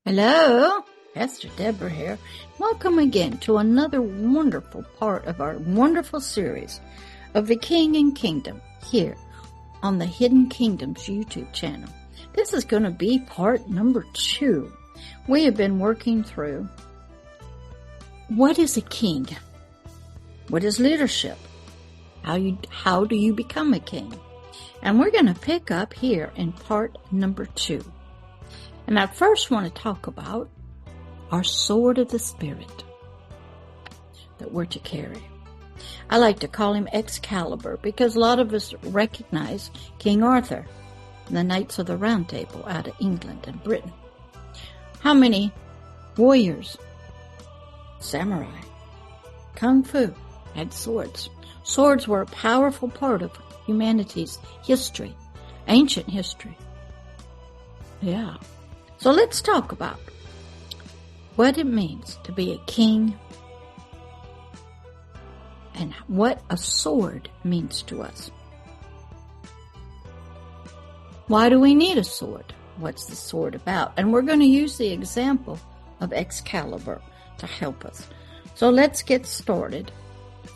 Hello, Pastor Deborah here. Welcome again to another wonderful part of our wonderful series of the King and Kingdom here on the Hidden Kingdoms YouTube channel. This is going to be part number 2. We have been working through what is a king? What is leadership? How do you become a king? And we're going to pick up here in part number 2. And I first want to talk about our sword of the Spirit that we're to carry. I like to call him Excalibur because a lot of us recognize King Arthur and the Knights of the Round Table out of England and Britain. How many warriors, samurai, kung fu had swords? Swords were a powerful part of humanity's history, ancient history. Yeah. So let's talk about what it means to be a king and what a sword means to us. Why do we need a sword? What's the sword about? And we're going to use the example of Excalibur to help us. So let's get started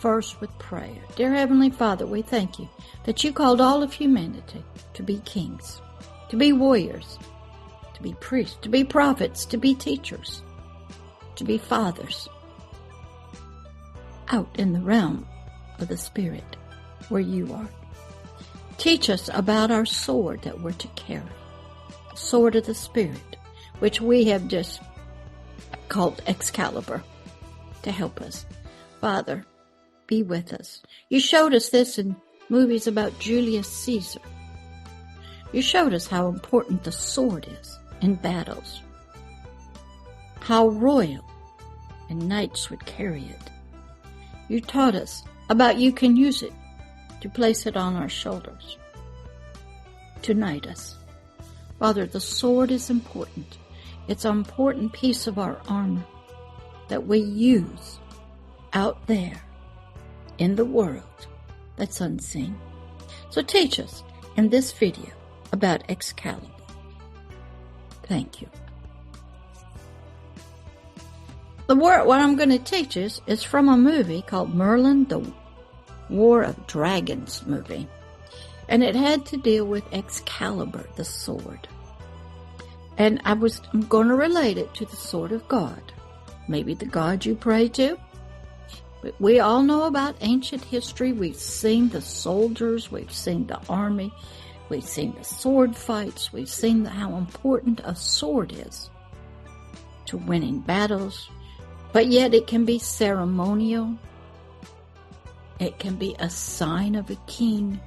first with prayer. Dear Heavenly Father, we thank you that you called all of humanity to be kings, to be warriors, to be priests, to be prophets, to be teachers, to be fathers, out in the realm of the Spirit where you are. Teach us about our sword that we're to carry, sword of the Spirit, which we have just called Excalibur, to help us. Father, be with us. You showed us this in movies about Julius Caesar. You showed us how important the sword is in battles, how royal and knights would carry it. You taught us about you can use it to place it on our shoulders, to knight us. Father, the sword is important. It's an important piece of our armor that we use out there in the world that's unseen. So teach us in this video about Excalibur. Thank you. What I'm going to teach us is from a movie called Merlin, the War of Dragons movie. And it had to deal with Excalibur, the sword. And I'm going to relate it to the sword of God. Maybe the God you pray to. But we all know about ancient history. We've seen the soldiers. We've seen the army. We've seen the sword fights. We've seen how important a sword is to winning battles. But yet it can be ceremonial. It can be a sign of a king.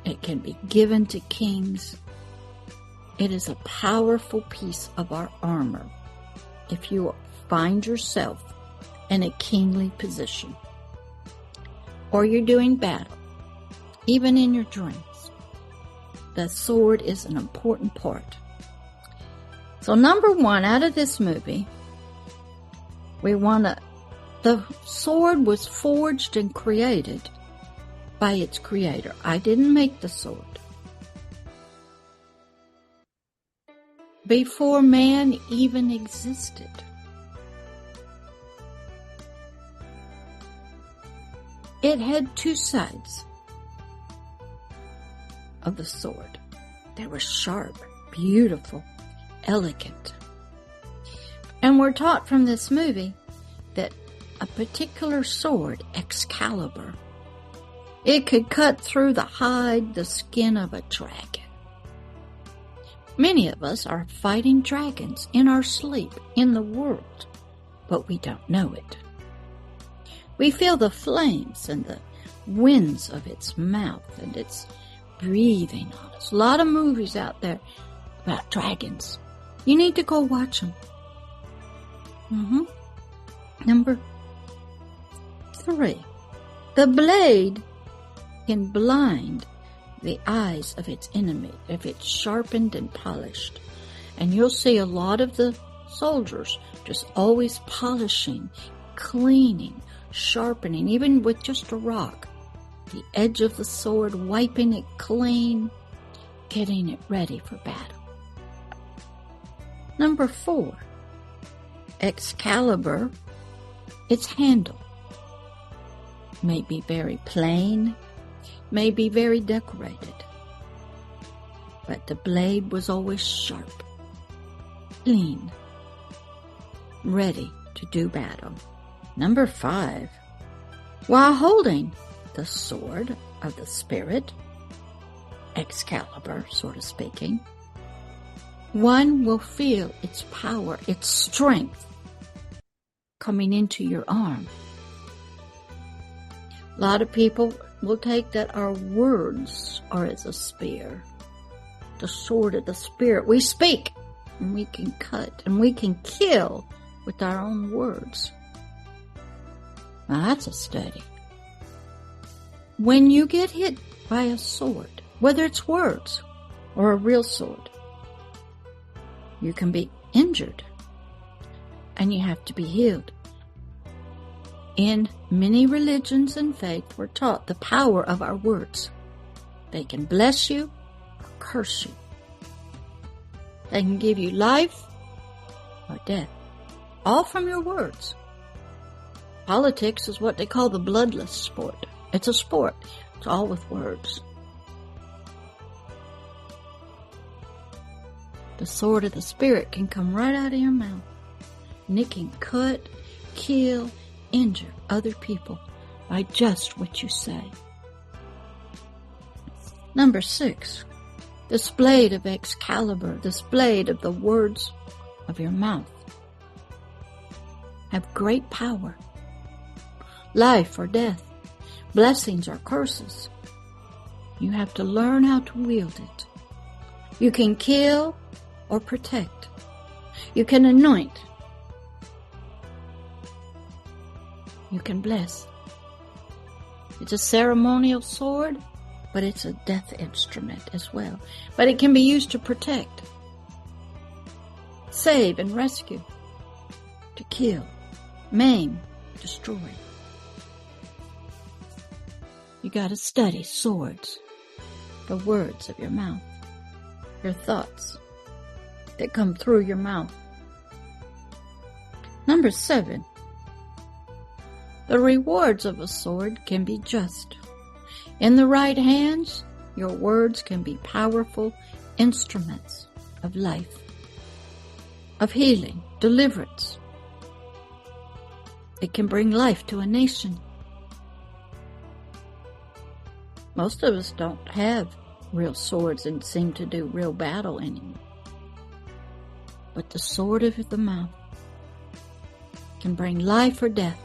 It can be given to kings. It is a powerful piece of our armor if you find yourself in a kingly position or you're doing battle, even in your dreams. The sword is an important part. So number 1, out of this movie, the sword was forged and created by its creator. I didn't make the sword. Before man even existed. It had 2 sides of the sword. They were sharp, beautiful, elegant. And we're taught from this movie that a particular sword, Excalibur, it could cut through the hide, the skin of a dragon. Many of us are fighting dragons in our sleep in the world, but we don't know it. We feel the flames and the winds of its mouth and its breathing on us. A lot of movies out there about dragons. You need to go watch them. Number 3. The blade can blind the eyes of its enemy if it's sharpened and polished. And you'll see a lot of the soldiers just always polishing, cleaning, sharpening, even with just a rock. The edge of the sword, wiping it clean, getting it ready for battle. Number 4, Excalibur. Its handle may be very plain, may be very decorated, but the blade was always sharp, clean, ready to do battle. Number 5, while holding the sword of the Spirit, Excalibur, sort of speaking, one will feel its power, its strength coming into your arm. A lot of people will take that our words are as a spear, the sword of the Spirit. We speak, and we can cut, and we can kill with our own words. Now that's a study. When you get hit by a sword, whether it's words or a real sword, you can be injured and you have to be healed. In many religions and faiths, we're taught the power of our words. They can bless you or curse you. They can give you life or death, all from your words. Politics is what they call the bloodless sport. It's a sport. It's all with words. The sword of the Spirit can come right out of your mouth, and it can cut, kill, injure other people by just what you say. Number 6, this blade of Excalibur, this blade of the words of your mouth, have great power. Life or death, blessings or curses. You have to learn how to wield it. You can kill or protect. You can anoint. You can bless. It's a ceremonial sword, but it's a death instrument as well. But it can be used to protect, save and rescue, to kill, maim, destroy. You got to study swords, the words of your mouth, your thoughts that come through your mouth. Number 7, the rewards of a sword can be just. In the right hands, your words can be powerful instruments of life, of healing, deliverance. It can bring life to a nation. Most of us don't have real swords and seem to do real battle anymore. But the sword of the mouth can bring life or death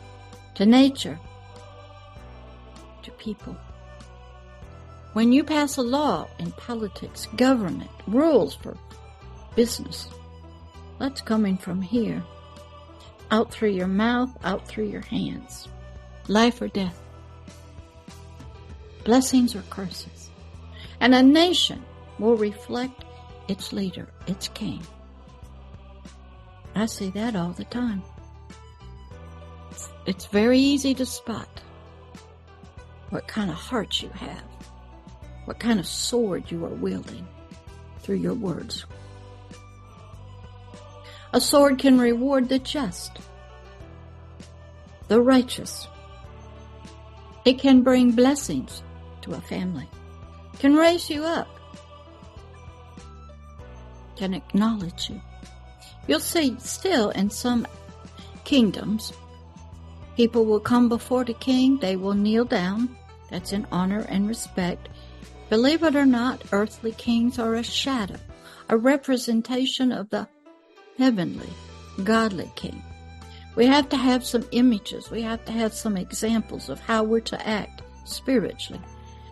to nature, to people. When you pass a law in politics, government, rules for business, that's coming from here, out through your mouth, out through your hands. Life or death, blessings or curses. And a nation will reflect its leader, its king. I see that all the time. It's very easy to spot what kind of heart you have, what kind of sword you are wielding through your words. A sword can reward the just, the righteous. It can bring blessings to a family, can raise you up, can acknowledge you. You'll see still in some kingdoms, people will come before the king, they will kneel down. That's in honor and respect. Believe it or not, earthly kings are a shadow, a representation of the heavenly, godly king. We have to have some images. We have to have some examples of how we're to act spiritually.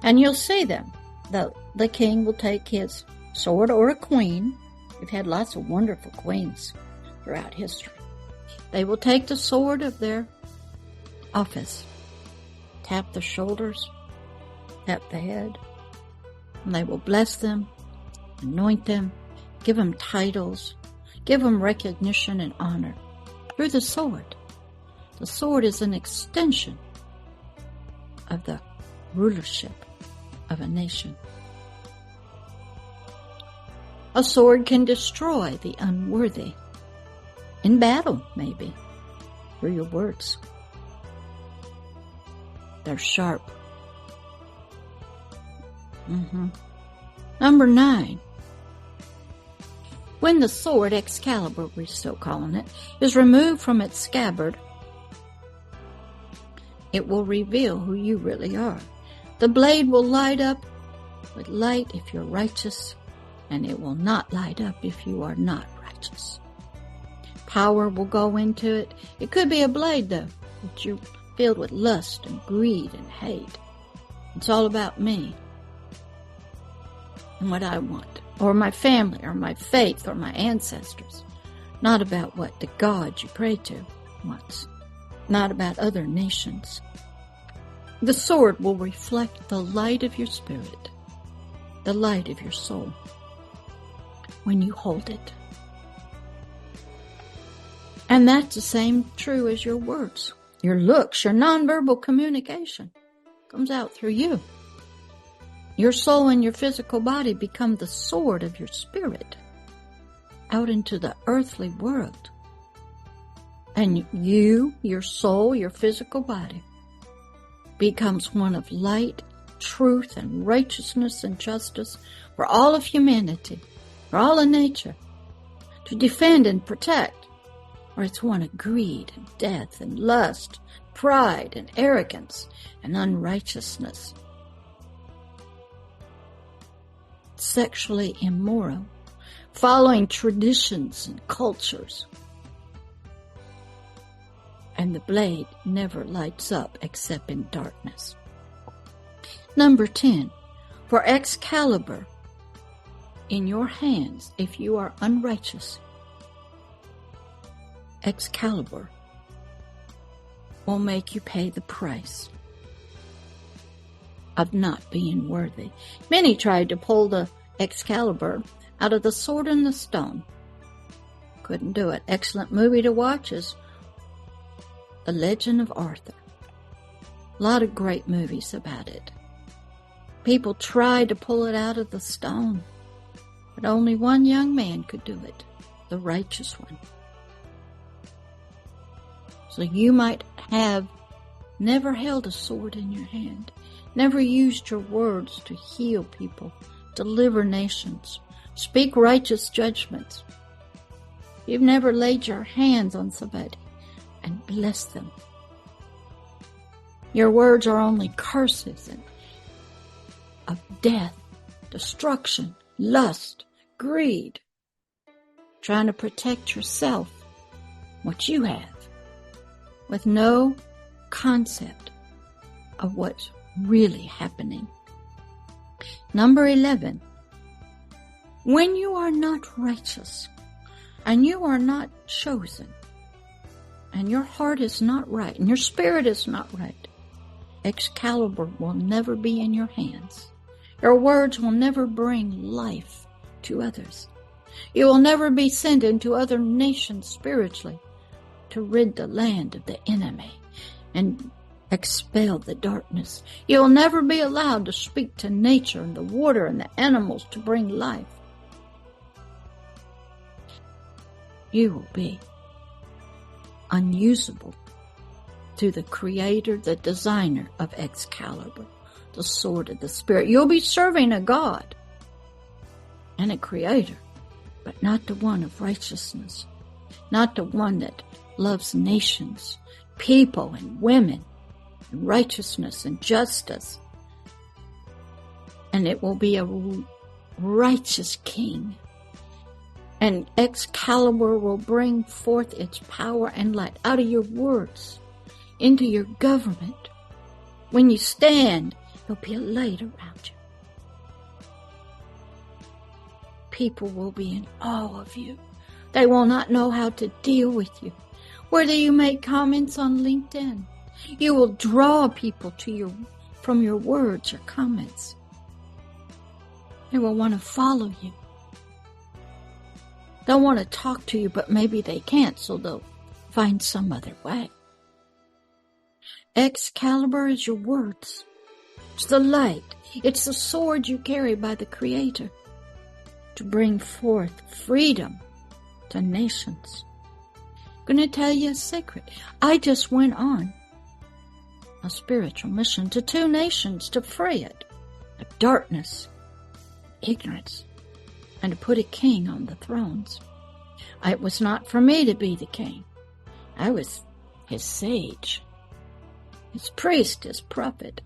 And you'll see them. The king will take his sword, or a queen. We've had lots of wonderful queens throughout history. They will take the sword of their office, tap the shoulders, tap the head, and they will bless them, anoint them, give them titles, give them recognition and honor through the sword. The sword is an extension of the rulership of a nation. A sword can destroy the unworthy. In battle, maybe, through your words. They're sharp. Number 9. When the sword, Excalibur, we're still calling it, is removed from its scabbard, it will reveal who you really are. The blade will light up with light if you're righteous, and it will not light up if you are not righteous. Power will go into it. It could be a blade, though, that you're filled with lust and greed and hate. It's all about me and what I want, or my family, or my faith, or my ancestors. Not about what the God you pray to wants. Not about other nations. The sword will reflect the light of your spirit, the light of your soul, when you hold it. And that's the same true as your words. Your looks, your nonverbal communication comes out through you. Your soul and your physical body become the sword of your spirit out into the earthly world. And you, your soul, your physical body, becomes one of light, truth, and righteousness and justice for all of humanity, for all of nature, to defend and protect, or it's one of greed and death and lust, pride and arrogance and unrighteousness. Sexually immoral, following traditions and cultures. And the blade never lights up except in darkness. Number 10, for Excalibur in your hands, if you are unrighteous, Excalibur will make you pay the price of not being worthy. Many tried to pull the Excalibur out of the sword and the stone. Couldn't do it. Excellent movie to watch is The Legend of Arthur. A lot of great movies about it. People tried to pull it out of the stone, but only one young man could do it, the righteous one. So you might have never held a sword in your hand, never used your words to heal people, deliver nations, speak righteous judgments. You've never laid your hands on somebody and blessed them. Your words are only curses and of death, destruction, lust, greed, trying to protect yourself, what you have, with no concept of what's really happening. Number 11, when you are not righteous and you are not chosen and your heart is not right and your spirit is not right, Excalibur will never be in your hands. Your words will never bring life to others. You will never be sent into other nations spiritually to rid the land of the enemy and expel the darkness. You will never be allowed to speak to nature and the water and the animals to bring life. You will be unusable to the creator, the designer of Excalibur, the sword of the spirit. You'll be serving a God and a creator, but not the one of righteousness, not the one that loves nations, people, and women, and righteousness and justice. And it will be a righteous king. And Excalibur will bring forth its power and light out of your words into your government. When you stand, there'll be a light around you. People will be in awe of you. They will not know how to deal with you. Whether you make comments on LinkedIn, you will draw people to you from your words or comments. They will want to follow you. They'll want to talk to you, but maybe they can't, so they'll find some other way. Excalibur is your words. It's the light. It's the sword you carry by the Creator. to bring forth freedom to nations. I'm going to tell you a secret. I just went on a spiritual mission to 2 nations to free it of darkness, ignorance, and to put a king on the thrones. It was not for me to be the king. I was his sage, his priest, his prophet.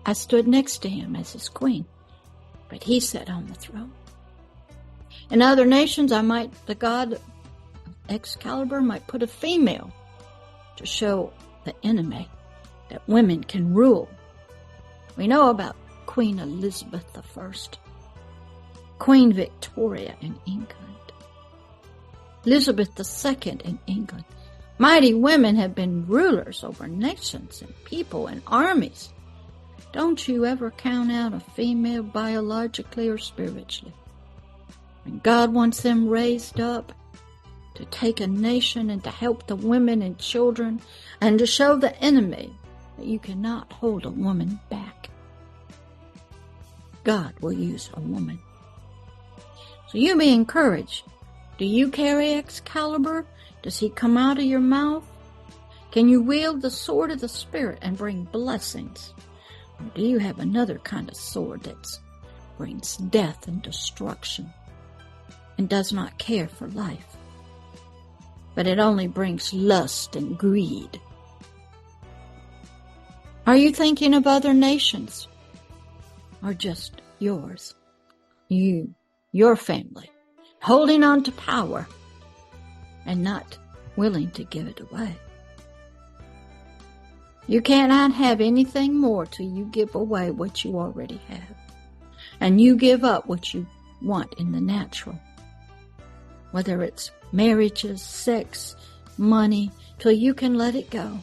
I stood next to him as his queen, but he sat on the throne. In other nations, the god of Excalibur might put a female to show the enemy that women can rule. We know about Queen Elizabeth I, Queen Victoria in England, Elizabeth II in England. Mighty women have been rulers over nations and people and armies. Don't you ever count out a female biologically or spiritually. When God wants them raised up to take a nation and to help the women and children and to show the enemy that you cannot hold a woman back, God will use a woman. So you be encouraged. Do you carry Excalibur? Does he come out of your mouth? Can you wield the sword of the Spirit and bring blessings? Or do you have another kind of sword that brings death and destruction and does not care for life, but it only brings lust and greed? Are you thinking of other nations or just yours? You, your family, holding on to power and not willing to give it away. You cannot have anything more till you give away what you already have. And you give up what you want in the natural. Whether it's marriages, sex, money, till you can let it go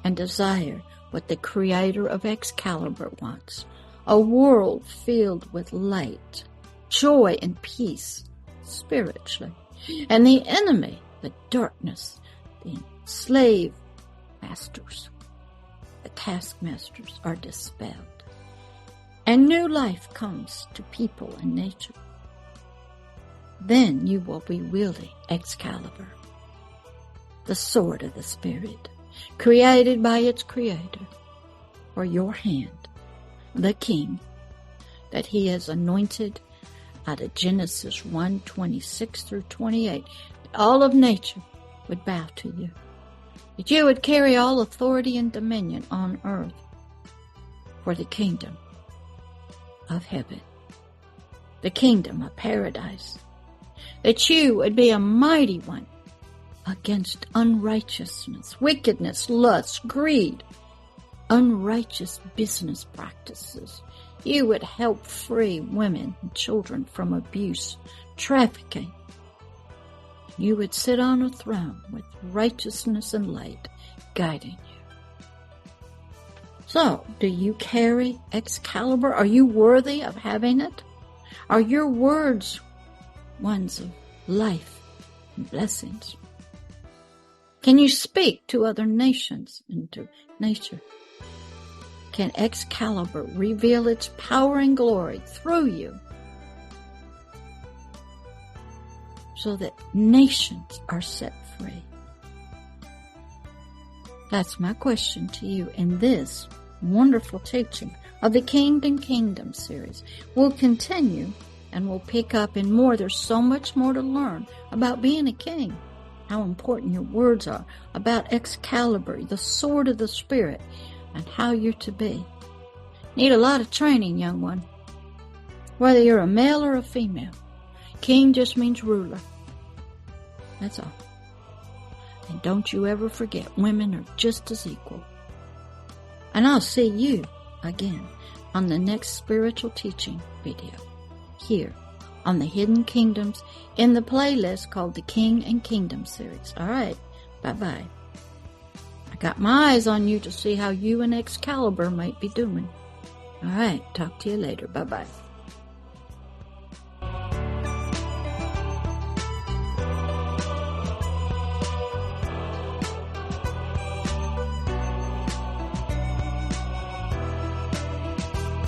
and desire what the creator of Excalibur wants. A world filled with light, joy, and peace spiritually. And the enemy, the darkness, the slave masters, the taskmasters are dispelled. And new life comes to people and nature. Then you will be wielding Excalibur, the sword of the Spirit, created by its creator, for your hand, the King, that he has anointed out of Genesis 1:26 through 28. All of nature would bow to you, that you would carry all authority and dominion on earth for the kingdom of heaven, the kingdom of paradise, that you would be a mighty one against unrighteousness, wickedness, lust, greed, unrighteous business practices. You would help free women and children from abuse, trafficking. You would sit on a throne with righteousness and light guiding you. So, do you carry Excalibur? Are you worthy of having it? Are your words ones of life and blessings? Can you speak to other nations and to nature? Can Excalibur reveal its power and glory through you so that nations are set free? That's my question to you in this wonderful teaching of the King and Kingdom series. We'll continue and we'll pick up in more. There's so much more to learn about being a king, how important your words are, about Excalibur, the sword of the Spirit, and how you're to be. Need a lot of training, young one. Whether you're a male or a female. King just means ruler. That's all. And don't you ever forget, women are just as equal. And I'll see you again on the next spiritual teaching video here on the Hidden Kingdoms in the playlist called the King and Kingdom series. All right. Bye-bye. I got my eyes on you to see how you and Excalibur might be doing. All right. Talk to you later. Bye-bye.